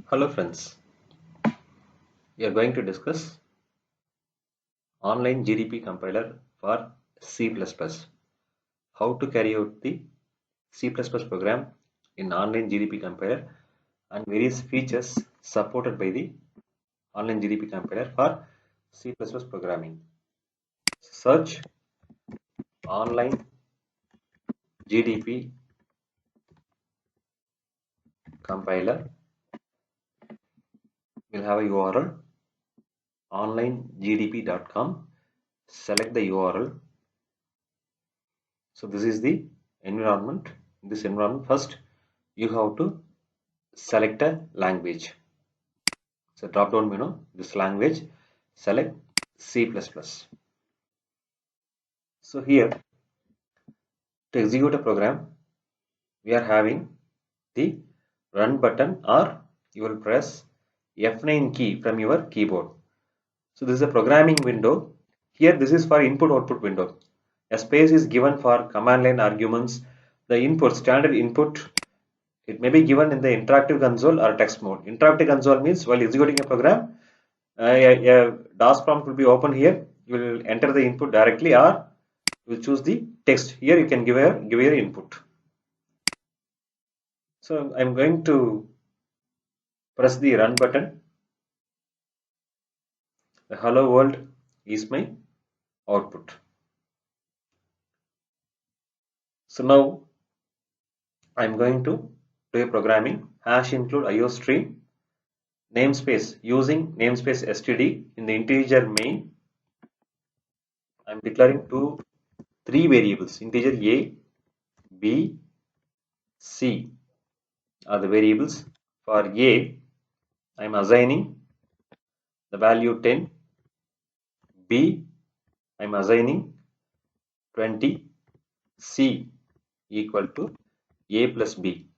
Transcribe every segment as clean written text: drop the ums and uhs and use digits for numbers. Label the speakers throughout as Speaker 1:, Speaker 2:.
Speaker 1: Hello friends, we are going to discuss OnlineGDB compiler for C++. How to carry out the C++ program in OnlineGDB compiler and various features supported by the OnlineGDB compiler for C++ programming. Search OnlineGDB compiler. We'll have a URL onlinegdb.com. Select the URL. So this is the environment. In this environment, first you have to select a language. So drop down menu, this language, select C++. So here to execute a program, we are having the run button, or you will press F9 key from your keyboard. So this is a programming window. Here this is for input output window. A space is given for command line arguments. The input, standard input, it may be given in the interactive console or text mode. Interactive console means while executing a program, a DOS prompt will be open here. You will enter the input directly, or you will choose the text. Here you can give your input. So I'm going to press the run button. The hello world is my output. So now I'm going to do a programming. Hash include IOStream namespace, using namespace std in the integer main. I'm declaring three variables, integer a, b, c are the variables. For a, I'm assigning the value 10, b, I'm assigning 20, c equal to a plus b.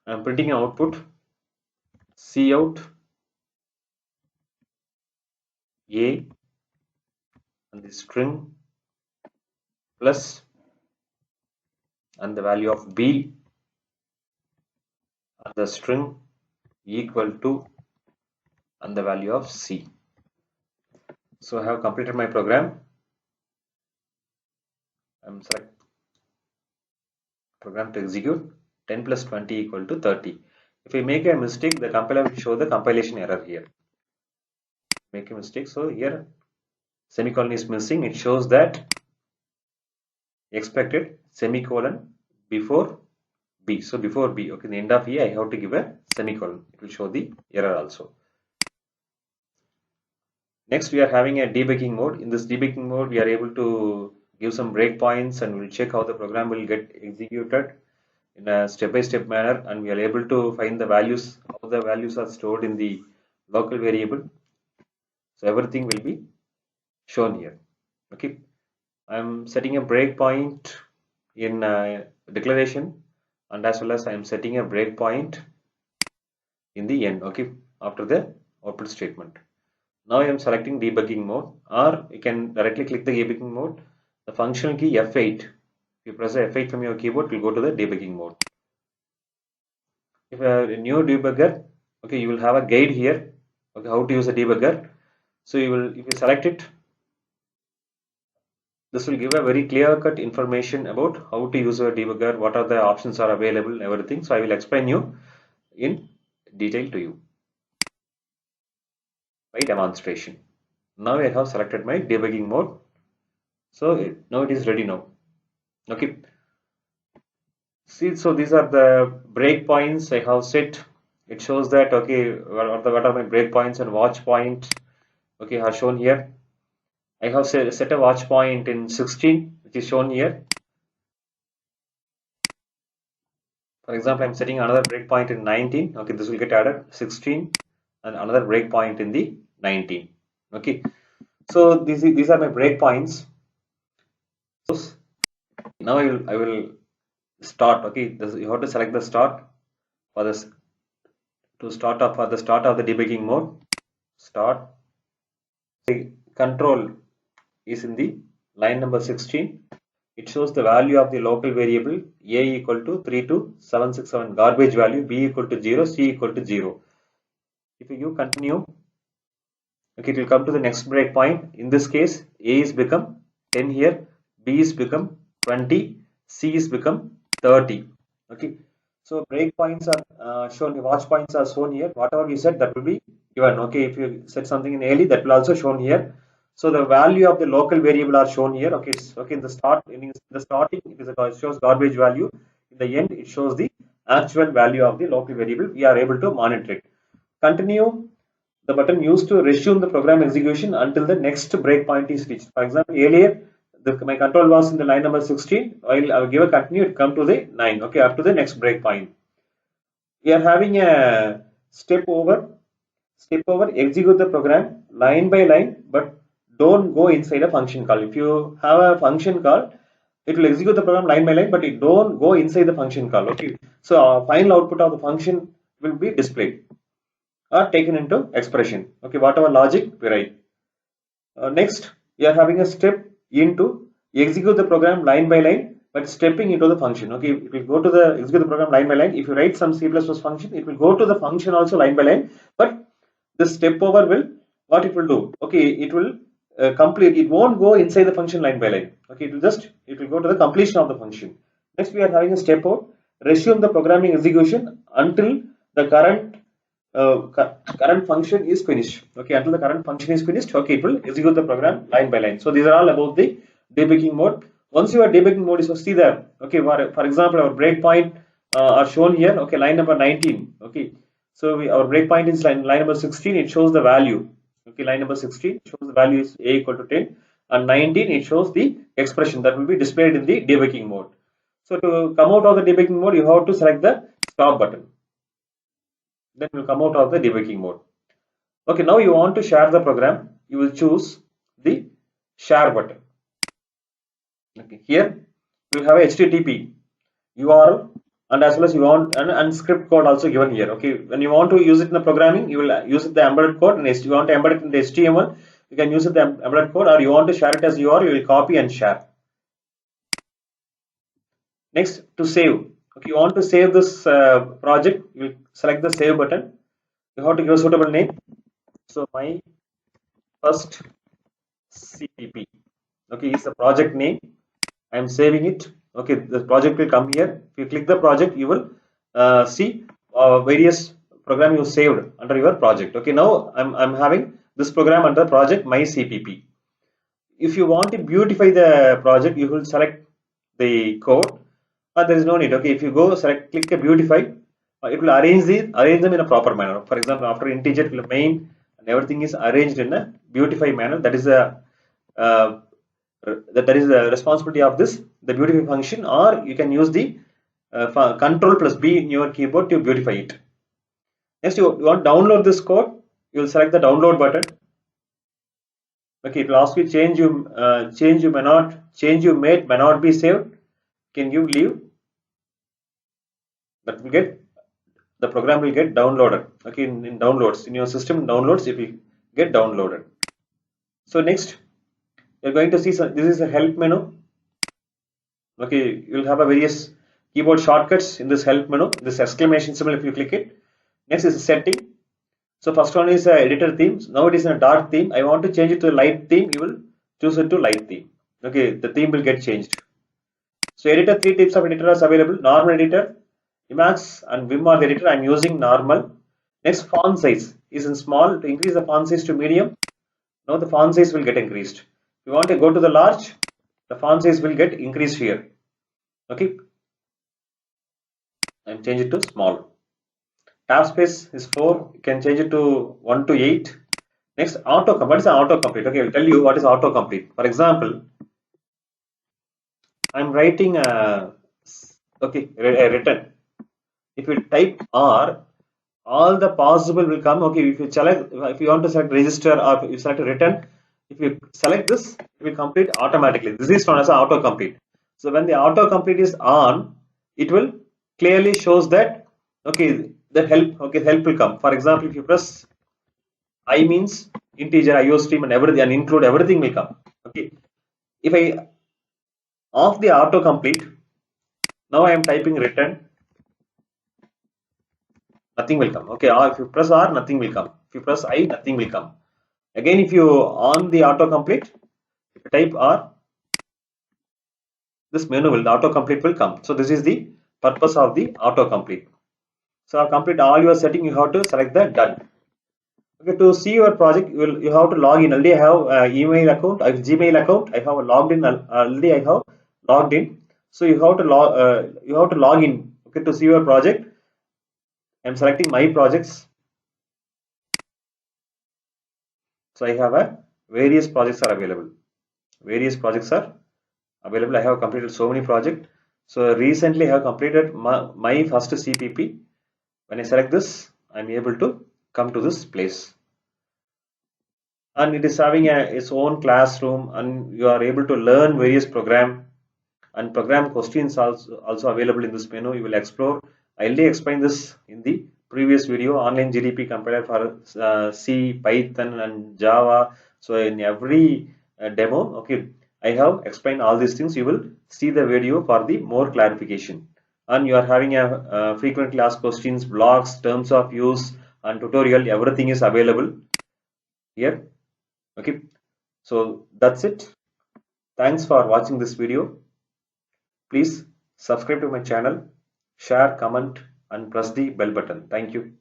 Speaker 1: I'm printing an output cout a and the string plus and the value of b and the string equal to and the value of c. So I have completed my program. I'm select program to execute. 10 plus 20 equal to 30. If I make a mistake, the compiler will show the compilation error here. Make a mistake, so here semicolon is missing. It shows that expected semicolon before b. So before b, okay, in the end of e I have to give a semicolon. It will show the error also. Next we are having a debugging mode. In this debugging mode, we are able to give some breakpoints and we'll check how the program will get executed in a step-by-step manner, and we are able to find the values, how the values are stored in the local variable. So everything will be shown here. Okay, I'm setting a breakpoint in declaration, and as well as I am setting a breakpoint in the end, okay, after the output statement. Now I am selecting debugging mode, or you can directly click the debugging mode. The function key F8. If you press F8 from your keyboard, it will go to the debugging mode. If a new debugger, okay, you will have a guide here, okay, how to use a debugger. So you will, if you select it, this will give a very clear-cut information about how to use a debugger, what are the options are available, everything. So I will explain you in detail to you by demonstration. Now I have selected my debugging mode. So now it is ready now. Okay. See, so these are the breakpoints I have set. It shows that, okay, what are my breakpoints and watch point, okay, are shown here. I have set a watch point in 16, which is shown here. For example, I'm setting another breakpoint in 19. Okay, this will get added 16 and another breakpoint in the 19. Okay, so these are my breakpoints. Now I will start. Okay, you have to select the start for this to start off for the start of the debugging mode. Start. The control is in the line number 16. It shows the value of the local variable a equal to 32767, garbage value, b equal to 0, c equal to 0. If you give continue, okay, it will come to the next breakpoint. In this case, A is become 10 here, B is become 20, C is become 30. Okay, so breakpoints are shown, watch points are shown here. Whatever we said, that will be given. Okay, if you set something in early, that will also shown here. So the value of the local variable are shown here. Okay, it's okay in the starting it shows garbage value. In the end, it shows the actual value of the local variable. We are able to monitor it. Continue, the button used to resume the program execution until the next breakpoint is reached. For example, earlier my control was in the line number 16. While I will give a continue, it come to the 9. Okay, up to the next breakpoint. We are having a step over, execute the program line by line, but don't go inside a function call. If you have a function call, it will execute the program line by line, but it don't go inside the function call. Okay, so final output of the function will be displayed or taken into expression. Okay, whatever logic we write. Next, we are having a step into execute the program line by line, but stepping into the function. Okay, it will go to the execute the program line by line. If you write some C++ function, it will go to the function also line by line, but the step over will, what it will do? Okay, it will complete. It won't go inside the function line by line. Okay, it will go to the completion of the function. Next, we are having a step out, resume the programming execution until the current function is finished. Okay, until the current function is finished, okay, it will execute the program line by line. So these are all about the debugging mode. Once your debugging mode is, so see there. Okay, for example, our breakpoint are shown here. Okay, line number 19. Okay, so our breakpoint is line number 16. It shows the value. Okay, line number 16 shows the value is a equal to 10, and 19 it shows the expression that will be displayed in the debugging mode. So to come out of the debugging mode, you have to select the stop button. Then will come out of the debugging mode. Okay, now you want to share the program, you will choose the share button. Okay, here you have a HTTP URL, and as well as you want and script code also given here. Okay, when you want to use it in the programming, you will use it the embedded code, and if you want to embed it in the HTML, you can use it the embedded code, or you want to share it as URL, you will copy and share. Next, to save. Okay, you want to save this project, you will select the save button. You have to give a suitable name. So my first CPP. Okay, is the project name. I am saving it. Okay, the project will come here. If you click the project, you will see various program you saved under your project. Okay, now I'm having this program under project my CPP. If you want to beautify the project, you will select the code. There is no need. Okay, if you go select, click a beautify, it will arrange them in a proper manner. For example, after integer it will main, and everything is arranged in a beautify manner. That is the responsibility of this, the beautify function, or you can use the control plus B in your keyboard to beautify it. Next, you want to download this code, you will select the download button. Okay, it will ask you change you made may not be saved. Can you leave? That will get, the program will get downloaded. Okay, in downloads, in your system downloads, it will get downloaded. So next, you're going to see this is a help menu. Okay, you'll have a various keyboard shortcuts in this help menu. This exclamation symbol, if you click it. Next is setting. So first one is editor themes. Now it is in a dark theme. I want to change it to a light theme. You will choose it to light theme. Okay, the theme will get changed. So editor, 3 types of editor are available. Normal editor, Emacs and Vim are the editor. I am using normal. Next, font size is in small. To increase the font size to medium, now the font size will get increased. If you want to go to the large, the font size will get increased here. Okay, and change it to small. Tab space is 4. You can change it to 1 to 8. Next, autocomplete. What is an autocomplete? Okay, I will tell you what is autocomplete. For example, I am writing a return. If you type R, all the possible will come. Okay, if you want to select register, or if you select a return, if you select this, it will complete automatically. This is known as autocomplete. So when the autocomplete is on, it will clearly shows that okay, the help will come. For example, if you press I means integer, IO stream, and everything, and include everything will come. Okay, if I off the autocomplete, now I am typing return. nothing will come. Okay, or if you press R, nothing will come. If you press I, nothing will come. Again, if you on the autocomplete, if you type R, this menu will, the autocomplete will come. So this is the purpose of the autocomplete. So complete all your setting, you have to select the done. Okay, to see your project, you have to log in. Already I have email account, I have Gmail account. I have logged in already. I have logged in. So you have to log in. Okay, to see your project. I'm selecting my projects. So I have a various projects are available. Various projects are available. I have completed so many projects. So recently I have completed my first CPP. When I select this, I'm able to come to this place. And it is having its own classroom, and you are able to learn various program and program questions also available in this menu. You will explore. I already explained this in the previous video, online GDP compiler for C, Python and Java. So in every demo, okay, I have explained all these things. You will see the video for the more clarification. And you are having a frequently asked questions, blogs, terms of use and tutorial. Everything is available here. Okay, so that's it. Thanks for watching this video. Please subscribe to my channel, share, comment and press the bell button. Thank you.